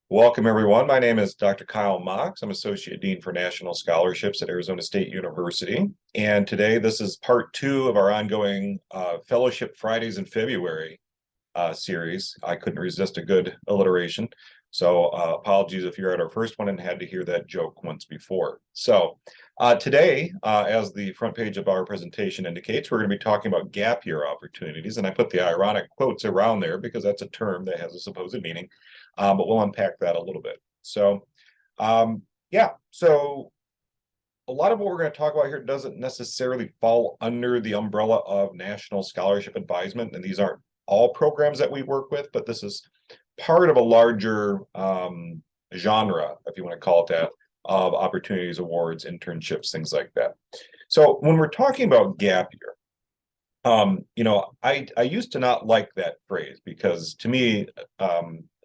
Welcome, everyone. My name is Dr. Kyle Mox. I'm Associate Dean for National Scholarships at Arizona State University. And today, this is part two of our ongoing Fellowship Fridays in February series. I couldn't resist a good alliteration. So apologies if you're at our first one and had to hear that joke once before. So today, as the front page of our presentation indicates, we're going to be talking about gap year opportunities. And I put the ironic quotes around there because that's a term that has a supposed meaning, but we'll unpack that a little bit. So so a lot of what we're going to talk about here doesn't necessarily fall under the umbrella of National Scholarship Advisement, and these aren't all programs that we work with, but this is part of a larger genre, if you want to call it that, of opportunities, awards, internships, things like that. So when we're talking about gap year, I used to not like that phrase because to me,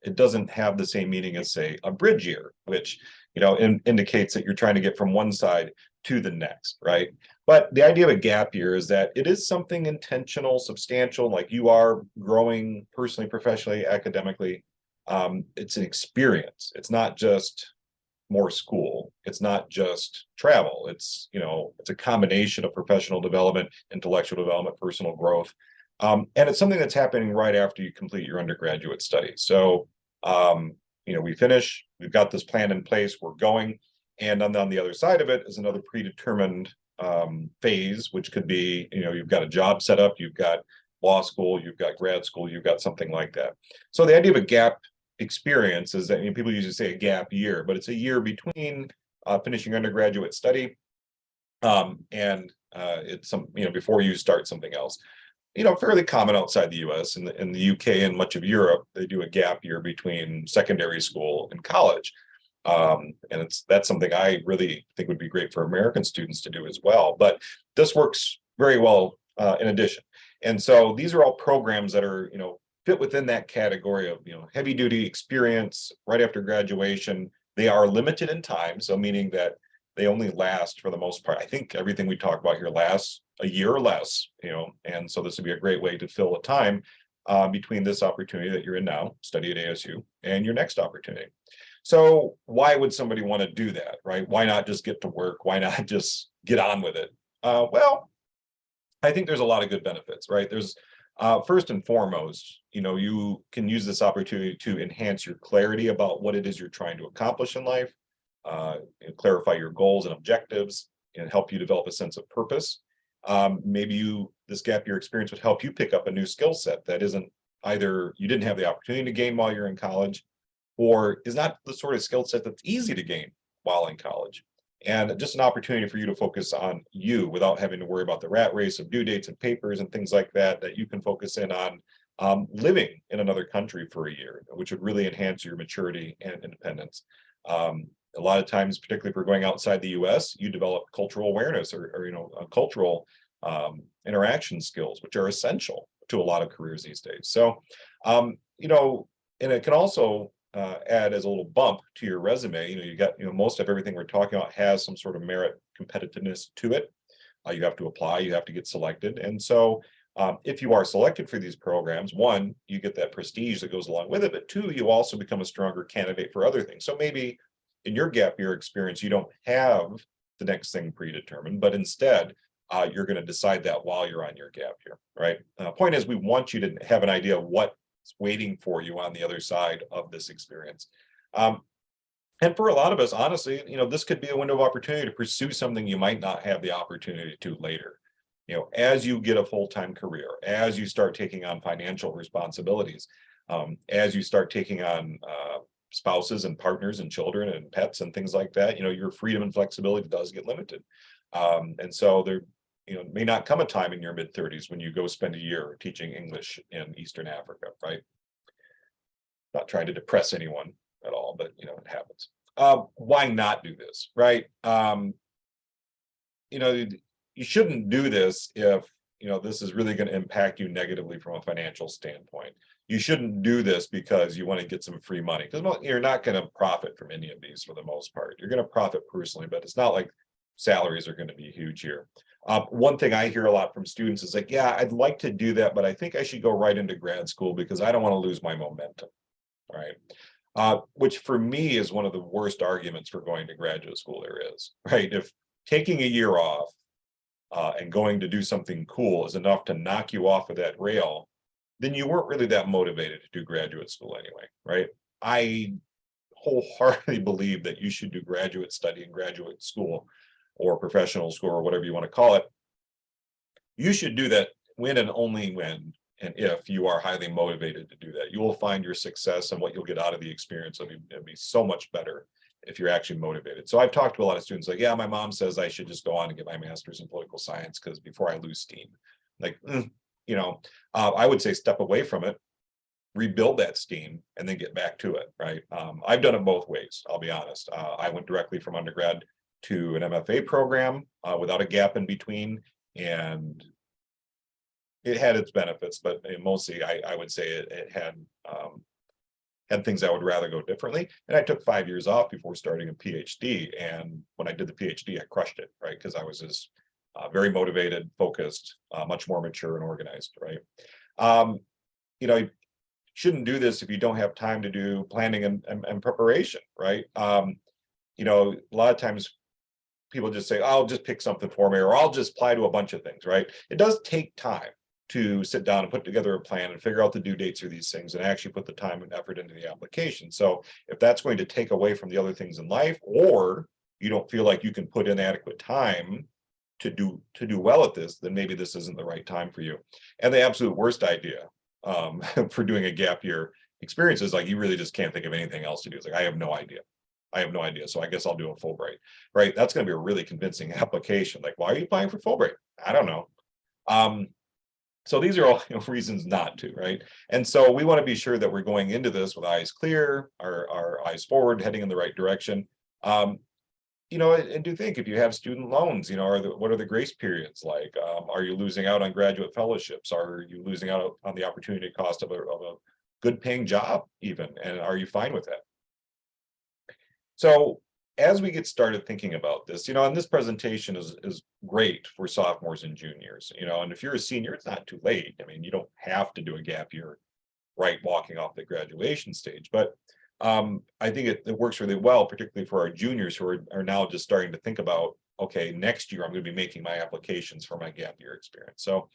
it doesn't have the same meaning as, say, a bridge year, which indicates that you're trying to get from one side to the next, right? But the idea of a gap year is that it is something intentional, substantial, like you are growing personally, professionally, academically. It's an experience. It's not just more school. It's not just travel. It's a combination of professional development, intellectual development, personal growth. And it's something that's happening right after you complete your undergraduate studies. So, we finish, we've got this plan in place, we're going. And on the other side of it is another predetermined phase, which could be, you've got a job set up, you've got law school, you've got grad school, you've got something like that. So the idea of a gap experience is that people usually say a gap year, but it's a year between finishing undergraduate study and it's before you start something else. Fairly common outside the US. In the UK and much of Europe, they do a gap year between secondary school and college. And that's something I really think would be great for American students to do as well. But this works very well in addition. And so these are all programs that are, fit within that category of, heavy duty experience right after graduation. They are limited in time. So meaning that they only last for the most part. I think everything we talk about here lasts a year or less, and so this would be a great way to fill a time between this opportunity that you're in now, study at ASU, and your next opportunity. So why would somebody want to do that, right? Why not just get to work? Why not just get on with it? Well, I think there's a lot of good benefits, right? There's first and foremost, you can use this opportunity to enhance your clarity about what it is you're trying to accomplish in life, and clarify your goals and objectives, and help you develop a sense of purpose. Maybe this gap year experience would help you pick up a new skill set that isn't either you didn't have the opportunity to gain while you're in college, or is not the sort of skill set that's easy to gain while in college. And just an opportunity for you to focus on you without having to worry about the rat race of due dates and papers and things like that, that you can focus in on living in another country for a year, which would really enhance your maturity and independence. A lot of times, particularly if we're going outside the US, you develop cultural awareness or cultural interaction skills, which are essential to a lot of careers these days. So, and it can also add as a little bump to your resume. You got, most of everything we're talking about has some sort of merit competitiveness to it. You have to apply, you have to get selected. And so if you are selected for these programs, one, you get that prestige that goes along with it, but two, you also become a stronger candidate for other things. So maybe in your gap year experience, you don't have the next thing predetermined, but instead, you're going to decide that while you're on your gap year, right? Point is, we want you to have an idea of what's waiting for you on the other side of this experience. And for a lot of us, honestly, this could be a window of opportunity to pursue something you might not have the opportunity to later. As you get a full-time career, as you start taking on financial responsibilities, as you start taking on spouses and partners and children and pets and things like that, your freedom and flexibility does get limited. And so there, may not come a time in your mid-30s when you go spend a year teaching English in Eastern Africa, right? Not trying to depress anyone at all, but it happens. Why not do this, right? You shouldn't do this if this is really going to impact you negatively from a financial standpoint. You shouldn't do this because you want to get some free money, because you're not going to profit from any of these for the most part. You're going to profit personally, but it's not like salaries are going to be huge here. One thing I hear a lot from students is like, yeah, I'd like to do that, but I think I should go right into grad school because I don't want to lose my momentum, right? Which for me is one of the worst arguments for going to graduate school there is, right? If taking a year off and going to do something cool is enough to knock you off of that rail, then you weren't really that motivated to do graduate school anyway, right? I wholeheartedly believe that you should do graduate study in graduate school or professional school or whatever you want to call it. You should do that when and only when and if you are highly motivated to do that. You will find your success and what you'll get out of the experience will be so much better if you're actually motivated. So I've talked to a lot of students like, yeah, my mom says I should just go on and get my master's in political science because before I lose steam. Like, I would say step away from it, rebuild that steam, and then get back to it, right? I've done it both ways, I'll be honest. I went directly from undergrad to an MFA program without a gap in between, and it had its benefits, but mostly I would say it had things I would rather go differently. And I took 5 years off before starting a PhD. And when I did the PhD, I crushed it, right? Because I was just very motivated, focused, much more mature and organized, right? You shouldn't do this if you don't have time to do planning and preparation, right? A lot of times people just say, I'll just pick something for me, or I'll just apply to a bunch of things, right? It does take time to sit down and put together a plan and figure out the due dates of these things and actually put the time and effort into the application. So if that's going to take away from the other things in life, or you don't feel like you can put in adequate time to do well at this, then maybe this isn't the right time for you. And the absolute worst idea for doing a gap year experience is like, you really just can't think of anything else to do. It's like, I have no idea. So I guess I'll do a Fulbright, right? That's going to be a really convincing application. Like, why are you applying for Fulbright? I don't know. So these are all reasons not to, right? And so we want to be sure that we're going into this with eyes clear, our eyes forward, heading in the right direction. And do think if you have student loans, what are the grace periods like? Are you losing out on graduate fellowships? Are you losing out on the opportunity cost of a good paying job even? And are you fine with that? So as we get started thinking about this, and this presentation is great for sophomores and juniors, and if you're a senior, it's not too late. I mean, you don't have to do a gap year right walking off the graduation stage, but I think it works really well, particularly for our juniors who are now just starting to think about, okay, next year I'm going to be making my applications for my gap year experience. So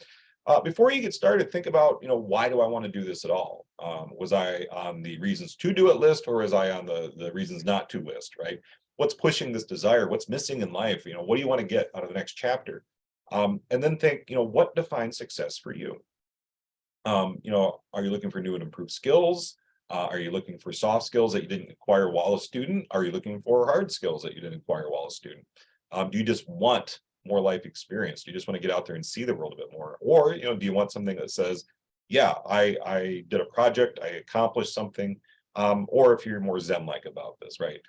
before you get started, think about, why do I want to do this at all? Was I on the reasons to do it list, or was I on the reasons not to list, right? What's pushing this desire? What's missing in life? What do you want to get out of the next chapter? And then think, what defines success for you? Are you looking for new and improved skills? Are you looking for soft skills that you didn't acquire while a student? Are you looking for hard skills that you didn't acquire while a student? Do you just want more life experience? Do you just want to get out there and see the world a bit more? Or, do you want something that says, yeah, I did a project, I accomplished something, or if you're more Zen-like about this, right?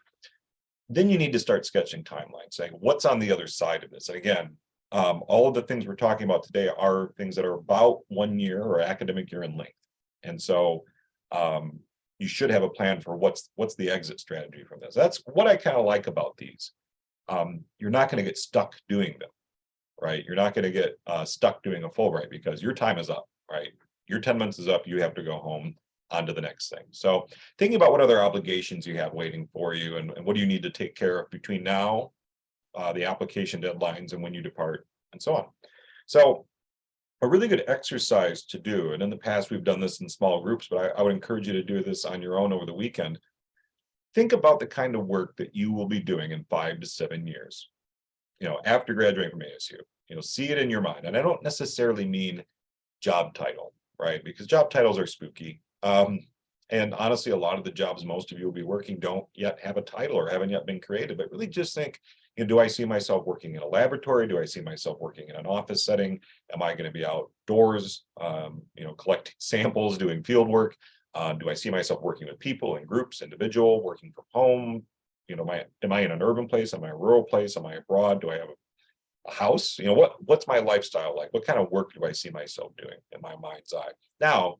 Then you need to start sketching timelines, saying what's on the other side of this. And again, all of the things we're talking about today are things that are about 1 year or academic year in length. And so you should have a plan for what's the exit strategy from this. That's what I kind of like about these. You're not going to get stuck doing them, right? You're not going to get stuck doing a Fulbright because your time is up, right? Your 10 months is up. You have to go home on to the next thing. So thinking about what other obligations you have waiting for you and what do you need to take care of between now, the application deadlines, and when you depart, and so on. So a really good exercise to do, and in the past we've done this in small groups, but I would encourage you to do this on your own over the weekend. Think about the kind of work that you will be doing in 5 to 7 years, after graduating from ASU. See it in your mind. And I don't necessarily mean job title, right? Because job titles are spooky. And honestly, a lot of the jobs most of you will be working don't yet have a title or haven't yet been created, but really just think, do I see myself working in a laboratory? Do I see myself working in an office setting? Am I going to be outdoors, collecting samples, doing field work? Do I see myself working with people in groups, individual, working from home? Am I in an urban place? Am I a rural place? Am I abroad? Do I have a house? What's my lifestyle like? What kind of work do I see myself doing in my mind's eye? Now,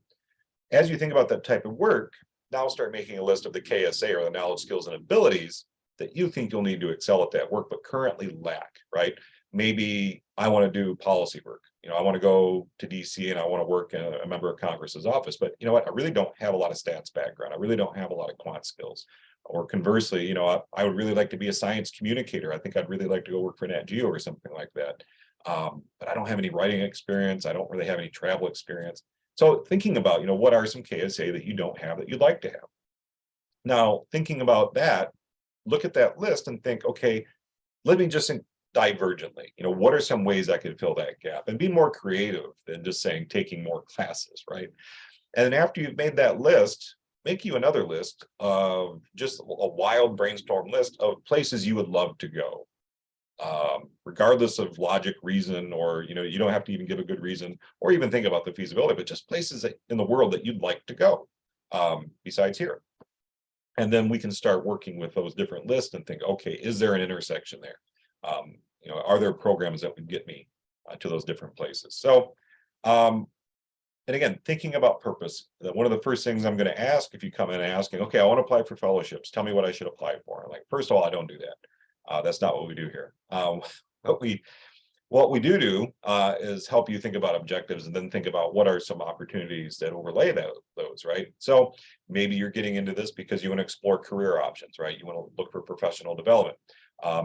as you think about that type of work, now start making a list of the KSA, or the knowledge, skills, and abilities that you think you'll need to excel at that work, but currently lack, right? maybe I want to do policy work. I want to go to DC and I want to work in a member of Congress's office, but you know what? I really don't have a lot of stats background. I really don't have a lot of quant skills. Or conversely, I would really like to be a science communicator. I think I'd really like to go work for Nat Geo or something like that. But I don't have any writing experience. I don't really have any travel experience. So thinking about, what are some KSA that you don't have that you'd like to have? Now, thinking about that, look at that list and think, okay, let me just think divergently. What are some ways I could fill that gap and be more creative than just saying taking more classes, right? And then after you've made that list, make you another list of just a wild brainstorm list of places you would love to go. Regardless of logic, reason, or you don't have to even give a good reason or even think about the feasibility, but just places in the world that you'd like to go besides here. And then we can start working with those different lists and think, okay, is there an intersection there? Are there programs that would get me to those different places? So, and again, thinking about purpose, that one of the first things I'm going to ask if you come in and asking, okay, I want to apply for fellowships. Tell me what I should apply for. Like, first of all, I don't do that. That's not what we do here. What we do is help you think about objectives and then think about what are some opportunities that overlay those, right? So maybe you're getting into this because you want to explore career options, right? You want to look for professional development.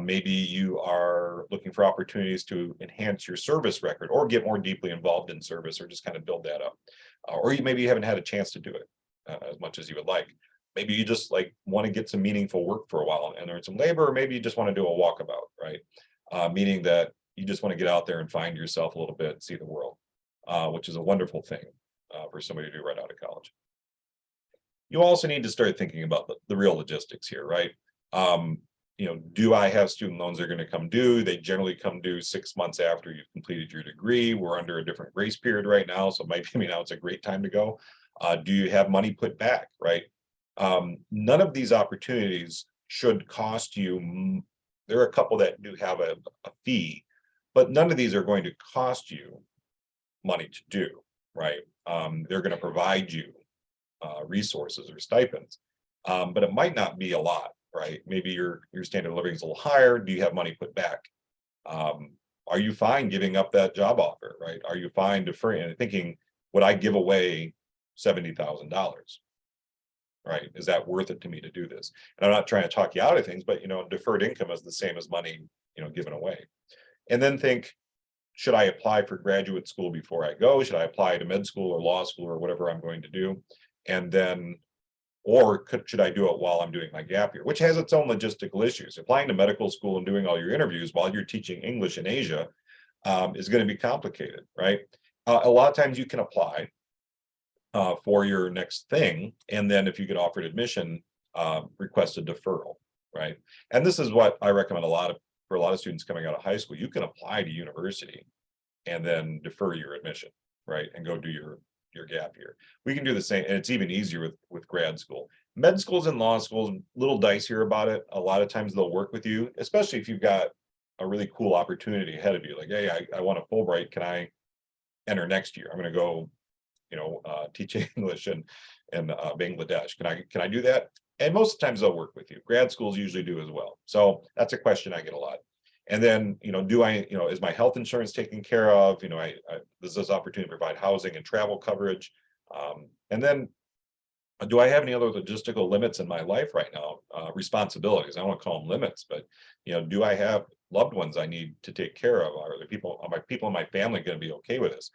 Maybe you are looking for opportunities to enhance your service record or get more deeply involved in service or just kind of build that up. Or maybe you haven't had a chance to do it as much as you would like. Maybe you just want to get some meaningful work for a while and earn some labor, or maybe you just want to do a walkabout, right? Meaning that you just want to get out there and find yourself a little bit and see the world, which is a wonderful thing for somebody to do right out of college. You also need to start thinking about the real logistics here, right? Do I have student loans that are going to come due? They generally come due 6 months after you've completed your degree. We're under a different grace period right now, so maybe now it's a great time to go. Do you have money put back, right? None of these opportunities should cost you. There are a couple that do have a fee, but none of these are going to cost you money to do, right? They're going to provide you resources or stipends, but it might not be a lot, right? Maybe your standard of living is a little higher. Do you have money put back? Are you fine giving up that job offer, right? Are you fine deferring and thinking, would I give away $70,000? Right? Is that worth it to me to do this? And I'm not trying to talk you out of things, but deferred income is the same as money, given away. And then think, should I apply for graduate school before I go? Should I apply to med school or law school or whatever I'm going to do? And then, or should I do it while I'm doing my gap year, which has its own logistical issues. Applying to medical school and doing all your interviews while you're teaching English in Asia is going to be complicated, right? A lot of times you can apply for your next thing, and then if you get offered admission, request a deferral, right? And this is what I recommend for a lot of students coming out of high school. You can apply to university and then defer your admission, right? And go do your gap year. We can do the same, and it's even easier with grad school. Med schools and law schools, a little dicier about it. A lot of times they'll work with you, especially if you've got a really cool opportunity ahead of you. Like, hey, I want a Fulbright. Can I enter next year? I'm going to go teach English in Bangladesh. Can I do that? And most of the times they'll work with you. Grad schools usually do as well. So that's a question I get a lot. And then, is my health insurance taken care of? Does this opportunity provide housing and travel coverage? And then do I have any other logistical limits in my life right now? Responsibilities. I don't want to call them limits, but do I have loved ones I need to take care of? Are my people in my family going to be okay with this?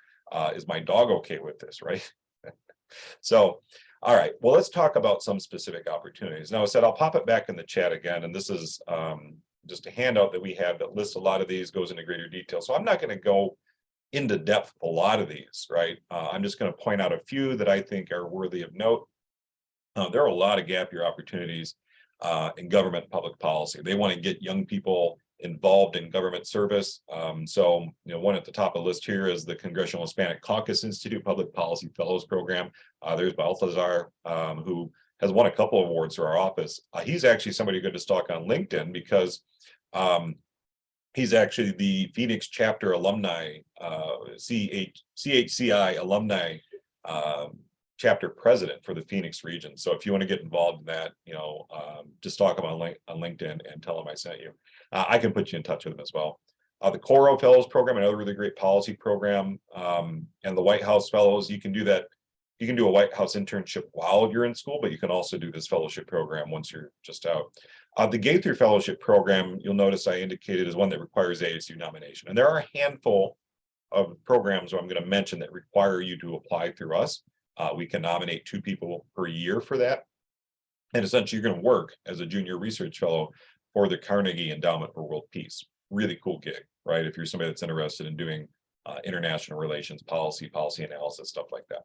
Is my dog okay with this, right? So, all right, well, let's talk about some specific opportunities. Now, I said I'll pop it back in the chat again, and this is just a handout that we have that lists a lot of these, goes into greater detail. So I'm not going to go into depth with a lot of these, right? I'm just going to point out a few that I think are worthy of note. There are a lot of gap year opportunities in government and public policy. They want to get young people involved in government service. So, one at the top of the list here is the Congressional Hispanic Caucus Institute Public Policy Fellows Program. There's Balthazar, who has won a couple of awards for our office. He's actually somebody good to stalk on LinkedIn because he's actually the Phoenix chapter alumni, CHCI alumni chapter president for the Phoenix region. So if you want to get involved in that, just talk him on LinkedIn and tell him I sent you. I can put you in touch with him as well. The Coro Fellows Program, another really great policy program, and the White House Fellows, you can do that. You can do a White House internship while you're in school, but you can also do this fellowship program once you're just out. The Gaither Fellowship Program, you'll notice I indicated, is one that requires ASU nomination. And there are a handful of programs I'm going to mention that require you to apply through us. We can nominate 2 people per year for that. And essentially, you're going to work as a junior research fellow for the Carnegie Endowment for World Peace. Really cool gig, right? If you're somebody that's interested in doing international relations, policy analysis, stuff like that.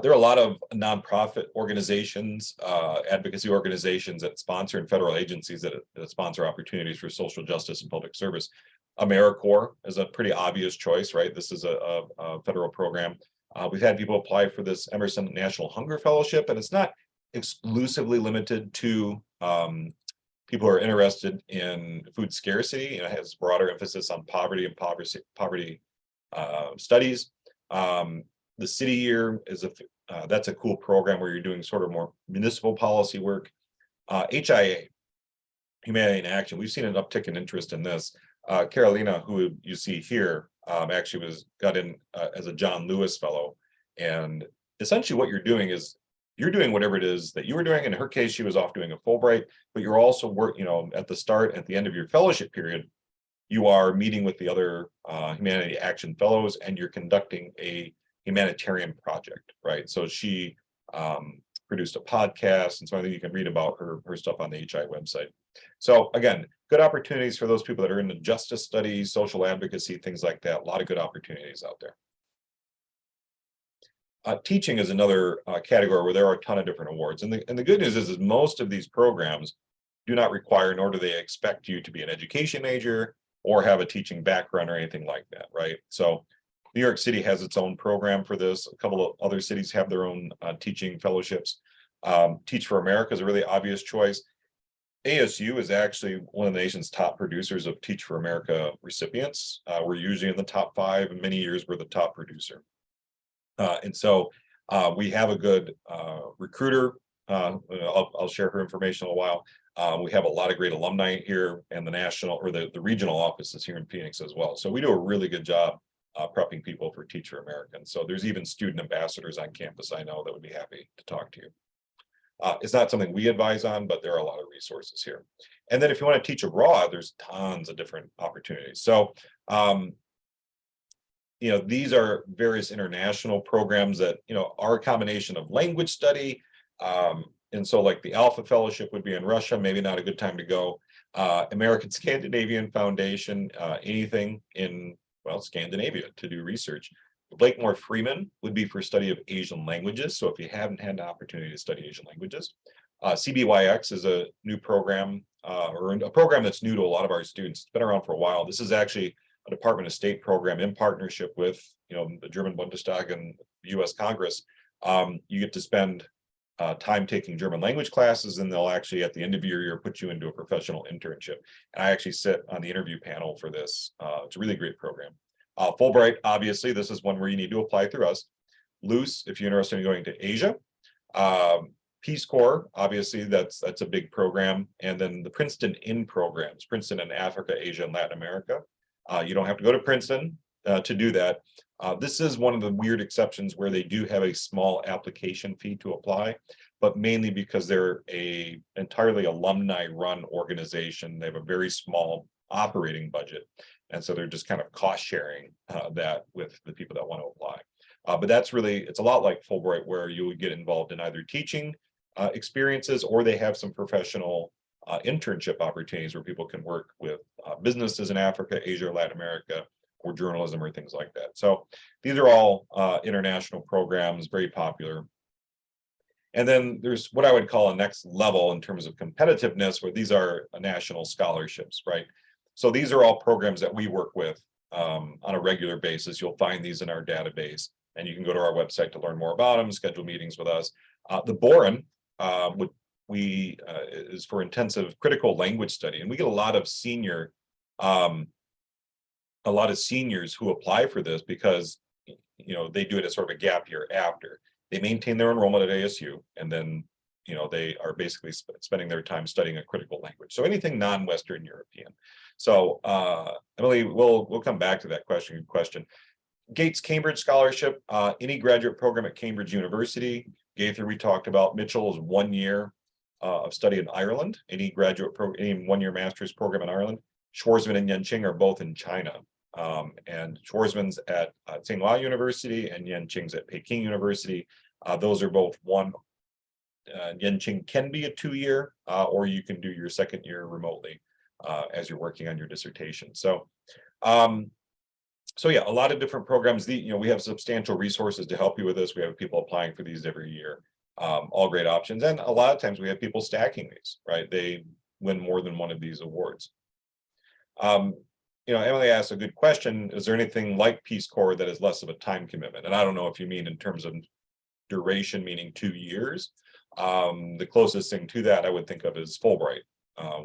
There are a lot of nonprofit organizations, advocacy organizations that sponsor, and federal agencies that sponsor opportunities for social justice and public service. AmeriCorps is a pretty obvious choice, right? This is a federal program. We've had people apply for this Emerson National Hunger Fellowship, and it's not exclusively limited to people who are interested in food scarcity. It has broader emphasis on poverty and poverty studies. The City Year is that's a cool program where you're doing sort of more municipal policy work. HIA, Humanity in Action, we've seen an uptick in interest in this. Carolina, who you see here, actually got in as a John Lewis Fellow. And essentially what you're doing is you're doing whatever it is that you were doing. In her case, she was off doing a Fulbright, but you're also at the start, at the end of your fellowship period, you are meeting with the other Humanity Action Fellows, and you're conducting a humanitarian project, right? So she produced a podcast, and so I think you can read about her stuff on the HI website. So again, good opportunities for those people that are into justice studies, social advocacy, things like that. A lot of good opportunities out there. Teaching is another category where there are a ton of different awards. And the good news is most of these programs do not require, nor do they expect you to be an education major or have a teaching background or anything like that, right? So New York City has its own program for this. A couple of other cities have their own teaching fellowships. Teach for America is a really obvious choice. ASU is actually one of the nation's top producers of Teach for America recipients. We're usually in the top 5. In many years, we're the top producer. And so we have a good recruiter. I'll share her information in a while. We have a lot of great alumni here, and the national or the regional offices here in Phoenix as well. So we do a really good job prepping people for Teach for America. And so there's even student ambassadors on campus I know that would be happy to talk to you. It's not something we advise on, but there are a lot of resources here. And then if you want to teach abroad, there's tons of different opportunities. So these are various international programs that, are a combination of language study. And so like the Alpha Fellowship would be in Russia, maybe not a good time to go. American Scandinavian Foundation, anything in, Scandinavia to do research. Blakemore Freeman would be for study of Asian languages. So if you haven't had an opportunity to study Asian languages. CBYX is a new program, or a program that's new to a lot of our students. It's been around for a while. This is actually a Department of State program in partnership with, the German Bundestag and the US Congress. You get to spend time taking German language classes, and they'll actually at the end of your year put you into a professional internship. And I actually sit on the interview panel for this. It's a really great program. Fulbright, obviously, this is one where you need to apply through us. Luce, if you're interested in going to Asia. Peace Corps, obviously, that's a big program. And then the Princeton in programs, Princeton in Africa, Asia, and Latin America. You don't have to go to Princeton to do that. This is one of the weird exceptions where they do have a small application fee to apply, but mainly because they're a entirely alumni-run organization. They have a very small operating budget, and so they're just kind of cost sharing that with the people that want to apply. But that's really, it's a lot like Fulbright, where you would get involved in either teaching experiences, or they have some professional internship opportunities where people can work with businesses in Africa, Asia, Latin America, or journalism or things like that. So these are all international programs, very popular. And then there's what I would call a next level in terms of competitiveness, where these are national scholarships, right? So these are all programs that we work with on a regular basis. You'll find these in our database, and you can go to our website to learn more about them, schedule meetings with us. The Boren is for intensive critical language study, and we get a lot of seniors who apply for this because they do it as sort of a gap year after. They maintain their enrollment at ASU, and then they are basically spending their time studying a critical language. So anything non-Western European. So Emily, we'll come back to that question. Gates Cambridge Scholarship, any graduate program at Cambridge University. Gaither we talked about. Mitchell is 1 year of study in Ireland. Any graduate program, any 1 year master's program in Ireland. Schwarzman and Yenching are both in China. And Schwarzman's at Tsinghua University and Yenching's at Peking University. Those are both one. Yenching can be a 2 year, or you can do your 2nd year remotely as you're working on your dissertation. So yeah, a lot of different programs. We have substantial resources to help you with this. We have people applying for these every year. All great options. And a lot of times we have people stacking these, right? They win more than one of these awards. Emily asked a good question. Is there anything like Peace Corps that is less of a time commitment? And I don't know if you mean in terms of duration, meaning 2 years. The closest thing to that I would think of is Fulbright,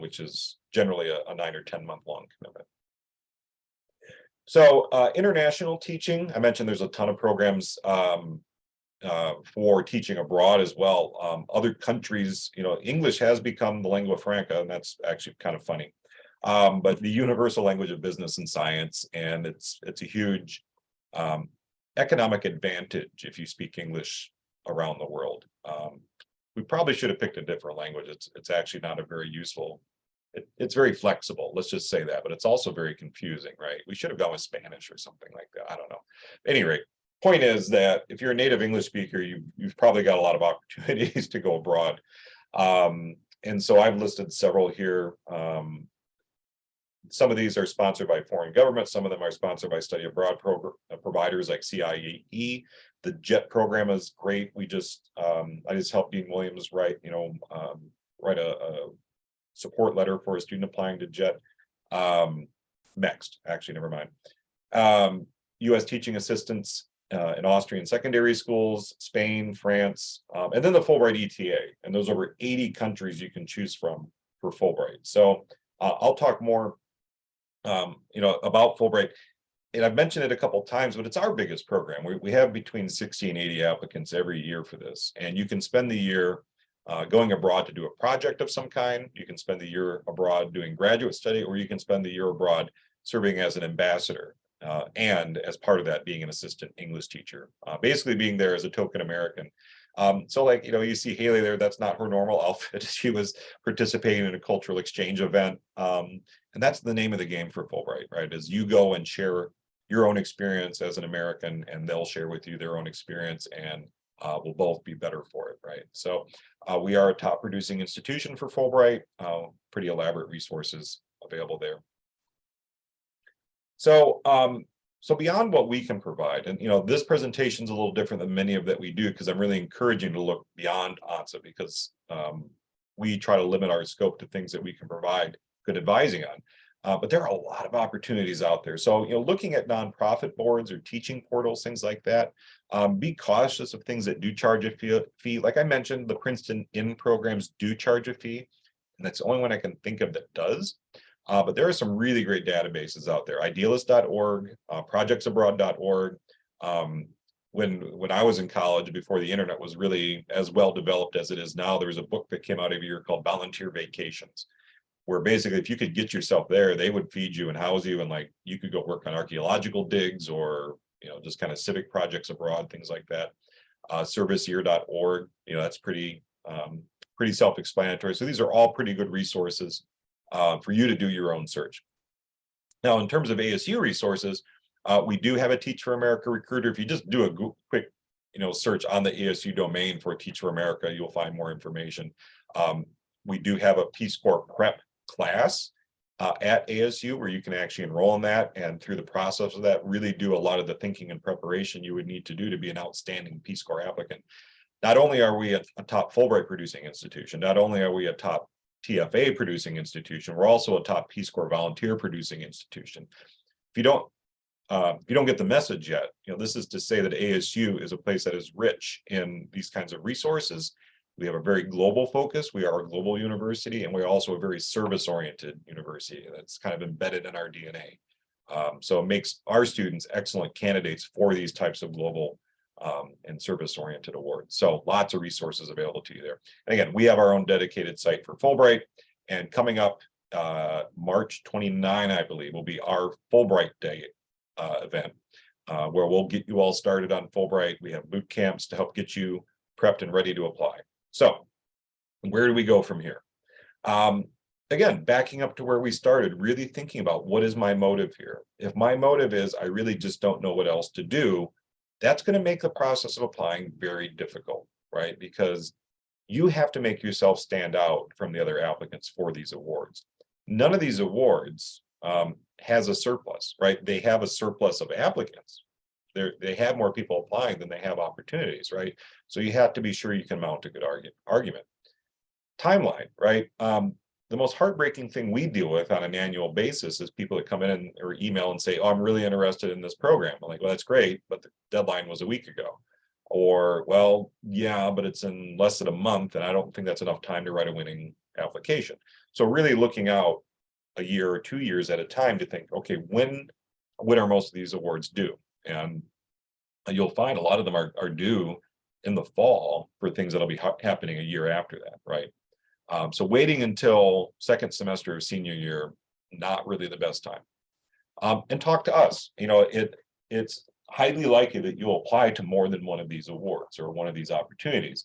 which is generally a 9 or 10 month long commitment. So international teaching, I mentioned there's a ton of programs for teaching abroad as well. Other countries, English has become the lingua franca, and that's actually kind of funny. But the universal language of business and science, and it's a huge economic advantage if you speak English around the world. We probably should have picked a different language. It's actually not a very useful. It's very flexible, let's just say that, but it's also very confusing, right? We should have gone with Spanish or something like that. I don't know. At any rate, point is that if you're a native English speaker, you've probably got a lot of opportunities to go abroad. And so I've listed several here. Some of these are sponsored by foreign governments. Some of them are sponsored by study abroad providers like CIE. The JET program is great. I just helped Dean Williams write a support letter for a student applying to JET. Never mind. U.S. teaching assistants in Austrian secondary schools, Spain, France, and then the Fulbright ETA. And those over 80 countries you can choose from for Fulbright. So I'll talk more about Fulbright. And I've mentioned it a couple of times, but it's our biggest program. We have between 60 and 80 applicants every year for this. And you can spend the year going abroad to do a project of some kind. You can spend the year abroad doing graduate study, or you can spend the year abroad serving as an ambassador. And as part of that, being an assistant English teacher, basically being there as a token American. So you see Haley there, that's not her normal outfit. She was participating in a cultural exchange event. And that's the name of the game for Fulbright, right? Is you go and share your own experience as an American, and they'll share with you their own experience, and we'll both be better for it, right? So we are a top producing institution for Fulbright, pretty elaborate resources available there. So beyond what we can provide, and this presentation is a little different than many of that we do, because I'm really encouraging to look beyond ONSA, because we try to limit our scope to things that we can provide good advising on. But there are a lot of opportunities out there. So, looking at nonprofit boards or teaching portals, things like that, be cautious of things that do charge a fee. Like I mentioned, the Princeton IN programs do charge a fee, and that's the only one I can think of that does. But there are some really great databases out there, idealist.org, projectsabroad.org. When I was in college, before the internet was really as well developed as it is now, there was a book that came out every year called Volunteer Vacations, where basically if you could get yourself there, they would feed you and house you, and you could go work on archaeological digs or just kind of civic projects abroad, things like that. Serviceyear.org, that's pretty self-explanatory. So these are all pretty good resources for you to do your own search. Now, in terms of ASU resources, we do have a Teach for America recruiter. If you just do a quick search on the ASU domain for Teach for America, you'll find more information. We do have a Peace Corps prep class at ASU where you can actually enroll in that, and through the process of that, really do a lot of the thinking and preparation you would need to do to be an outstanding Peace Corps applicant. Not only are we a top Fulbright producing institution, not only are we a top TFA producing institution, we're also a top Peace Corps volunteer producing institution. If you don't get the message yet, this is to say that ASU is a place that is rich in these kinds of resources. We have a very global focus. We are a global university, and we're also a very service-oriented university that's kind of embedded in our DNA. So it makes our students excellent candidates for these types of global and service-oriented awards. So lots of resources available to you there. And again, we have our own dedicated site for Fulbright, and coming up March 29, I believe, will be our Fulbright Day event, where we'll get you all started on Fulbright. We have boot camps to help get you prepped and ready to apply. So where do we go from here? Again, backing up to where we started, really thinking about what is my motive here. If my motive is I really just don't know what else to do, that's going to make the process of applying very difficult, right? Because you have to make yourself stand out from the other applicants for these awards. None of these awards has a surplus, right? They have a surplus of applicants. They have more people applying than they have opportunities, right? So you have to be sure you can mount a good argument. Timeline, right? The most heartbreaking thing we deal with on an annual basis is people that come in or email and say, oh, I'm really interested in this program. I'm like, well, that's great, but the deadline was a week ago. Or, well, yeah, but it's in less than a month, and I don't think that's enough time to write a winning application. So really looking out a year or 2 years at a time to think, okay, when are most of these awards due? And you'll find a lot of them are due in the fall for things that'll be happening a year after that, right? So waiting until second semester of senior year, not really the best time. And talk to us. You know, it's highly likely that you'll apply to more than one of these awards or one of these opportunities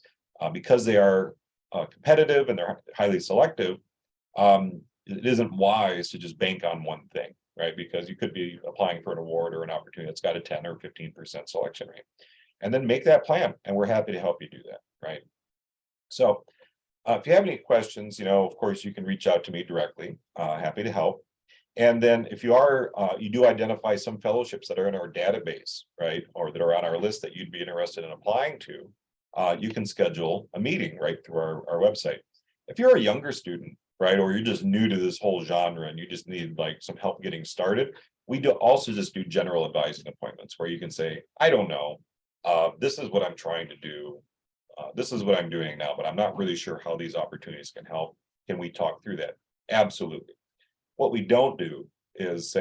because they are competitive and they're highly selective. It isn't wise to just bank on one thing, right? Because you could be applying for an award or an opportunity that's got a 10 or 15% selection rate. And then make that plan, and we're happy to help you do that, right? So if you have any questions, you know, of course, you can reach out to me directly. Happy to help. And then if you are, you do identify some fellowships that are in our database, right, or that are on our list that you'd be interested in applying to, you can schedule a meeting right through our website. If you're a younger student, right, or you're just new to this whole genre and you just need like some help getting started, we do also just do general advising appointments where you can say, I don't know, this is what I'm trying to do. This is what I'm doing now, but I'm not really sure how these opportunities can help. Can we talk through that? Absolutely. What we don't do is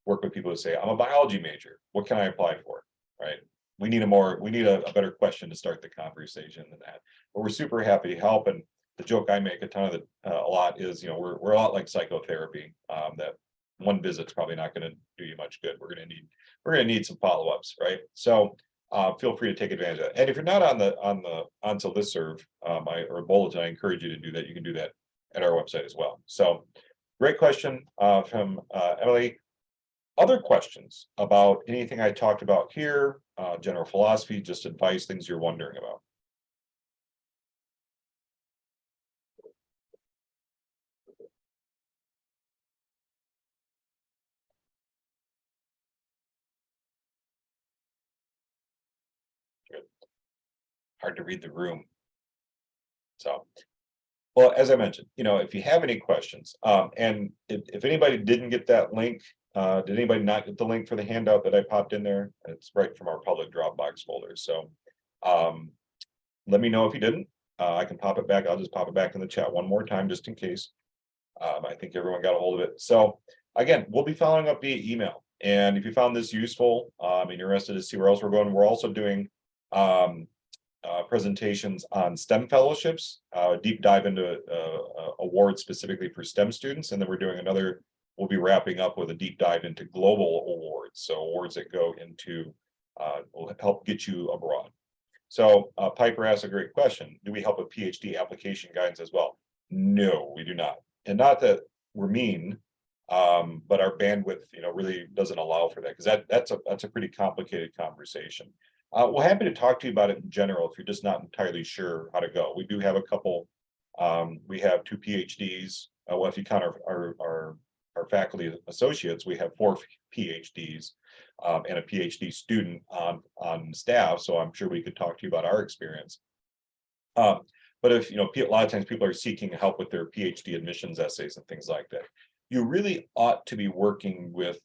work with people who say, I'm a biology major. What can I apply for? Right? We need a better question to start the conversation than that. But we're super happy to help. And the joke I make a lot is, you know, we're a lot like psychotherapy. That one visit's probably not going to do you much good. We're going to need some follow-ups, right? So feel free to take advantage of that. And if you're not onto listserv or bulletin, I encourage you to do that. You can do that at our website as well. So great question from Emily. Other questions about anything I talked about here, general philosophy, just advice, things you're wondering about? Good. Hard to read the room. So, well, as I mentioned, you know, if you have any questions, and if anybody didn't get that link, did anybody not get the link for the handout that I popped in there? It's right from our public Dropbox folder. So let me know if you didn't. I can pop it back. I'll just pop it back in the chat one more time just in case. I think everyone got a hold of it. So again, we'll be following up via email. And if you found this useful and you're interested to see where else we're going, we're also doing presentations on STEM fellowships, deep dive into awards specifically for STEM students. And then we'll be wrapping up with a deep dive into global awards. So awards that go into, will help get you abroad. So Piper asked a great question. Do we help with PhD application guidance as well? No, we do not. And not that we're mean, but our bandwidth, you know, really doesn't allow for that, because that's a pretty complicated conversation. We're happy to talk to you about it in general if you're just not entirely sure how to go. We do have a couple. We have 2 PhDs. Well, if you count our faculty associates, we have 4 PhDs and a PhD student on staff. So I'm sure we could talk to you about our experience. But if, you know, a lot of times people are seeking help with their PhD admissions essays and things like that, you really ought to be working with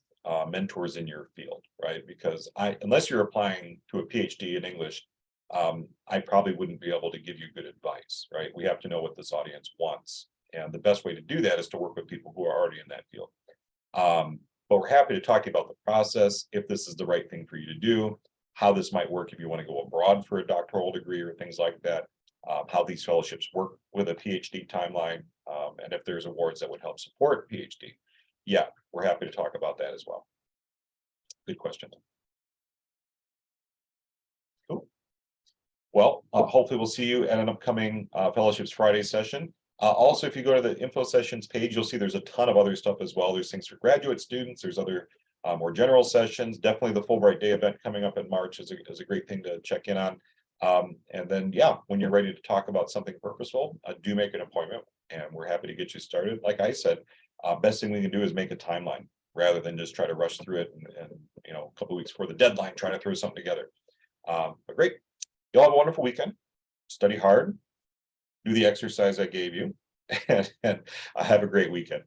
mentors in your field, right? Because unless you're applying to a PhD in English, I probably wouldn't be able to give you good advice, right? We have to know what this audience wants. And the best way to do that is to work with people who are already in that field. But we're happy to talk to you about the process, if this is the right thing for you to do. how this might work if you want to go abroad for a doctoral degree or things like that, how these fellowships work with a PhD timeline, and if there's awards that would help support PhD. Yeah, we're happy to talk about that as well. Good question. Cool. Well, hopefully we'll see you at an upcoming Fellowships Friday session. Also, if you go to the info sessions page, you'll see there's a ton of other stuff as well. There's things for graduate students. There's other more general sessions. Definitely the Fulbright Day event coming up in March is a great thing to check in on. And then, yeah, when you're ready to talk about something purposeful, do make an appointment, and we're happy to get you started. Like I said, best thing we can do is make a timeline rather than just try to rush through it and you know, a couple of weeks before the deadline, trying to throw something together. But great. You'll have a wonderful weekend. Study hard. Do the exercise I gave you, and have a great weekend.